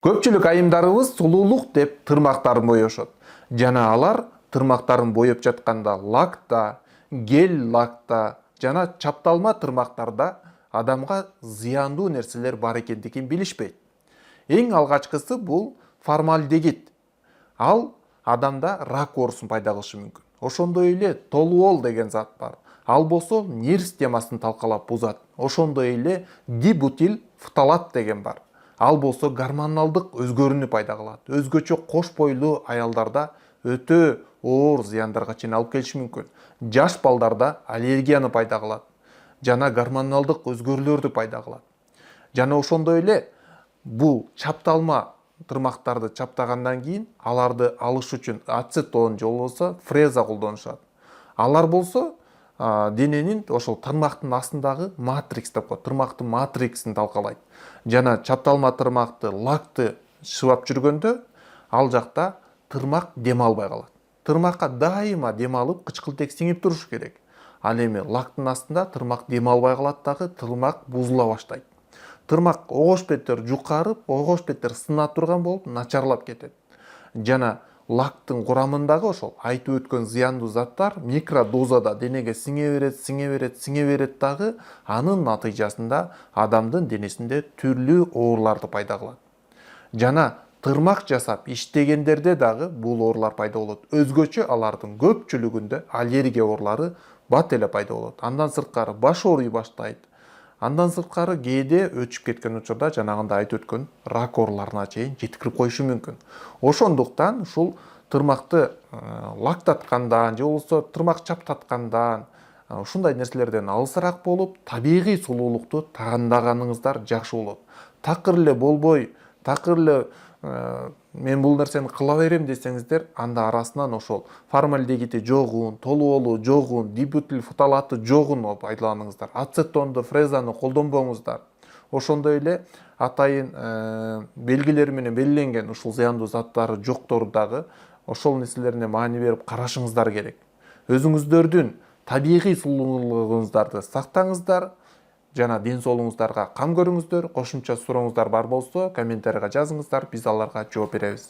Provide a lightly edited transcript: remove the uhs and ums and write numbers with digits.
Көпчүлүк айымдарыбыз сулуулук деп тырмактарын боёшот. Жана алар тырмактарын боеп жатканда лакта, гель лакта жана чапталма тырмактарда адамга зыяндуу нерселер бар экендигин билишпейт. Эң алгачкысы бул формальдегид. Ал адамда рак оорусун пайда кылышы мүмкүн. Ошондой эле толуол деген зат бар. Ал болсо нерв системасын талкалап бузат. Ошондой эле дибутил фталат деген бар. Ал болсо гормоналдык өзгөрүүнү пайда кылат. Өзгөчө кош бойлуу аялдарда өтө оор зыяндарга чейин алып келиши мүмкүн. Жаш балдарда аллергияны пайда кылат жана гормоналдык өзгөрүүлөрдү пайда кылат. Жана ошондой эле бул чапталма тырмактарды чаптагандан кийин аларды алыш үчүн ацетон же болбосо фреза колдонушат. Алар болсо дененин ошол тырмактын астындагы матрикс деп коет. Тырмактын матриксин талкалайт. Жана чапталма тырмакты, лакты шыбап жүргөндө ал жакта тырмак дем албай калат. Тырмакка дайыма дем алып, кычкылтек сиңип туруш керек. Ал эми лактын астында тырмак дем албай калат дагы, тырмак бузула баштайт. Тырмак огош беттер жукарып, огош беттер сына турган болуп, начарлап кетет. Жана лактын курамындагы ошол айтып өткөн зыяндуу заттар микродозада денеге сиңе берет дагы, анын натыйжасында адамдын денесинде түрлүү ооруларды пайда кылат. Жана тырмак жасап иштегендерде дагы бул оорулар пайда болот. Өзгөчө алардын көпчүлүгүндө аллергия оорулары бат эле пайда болот. Андан сырткары баш ооруй баштайт. Андан сырткары кээде өчүп кеткен учурда жанагында айтып өткөн рак ооруларына чейин жеткирип коюшу мүмкүн. Ошондуктан ушул тырмакты лактаткандан же болбосо тырмак чаптаткандан ушундай нерселерден алысыраак болуп, табигый сулуулукту таагандаганыңыздар жакшы болот. Такыр эле болбой, такыр эле мен бул нерсени кыла берем десеңиздер, анда арасынан ошол формальдегиди жогун, толуолу жогун, дибутил фталаты жогун пайдаланыңыздар. Ацетонду, фрезаны колдонбоңуздар. Ошондой эле атайын белгилери менен белгиленген ушул зыяндуу заттары жоктору дагы ошол нерселерине маани берип карашыңыздар керек. Өзүңүздөрдүн табигый сулуулугуңуздарды сактаңыздар. Жана ден соолугуңуздарга кам көрүңүздөр. Кошумча сурооңуздар бар болсо комментарийга жазыңыздар, биз аларга жооп беребиз.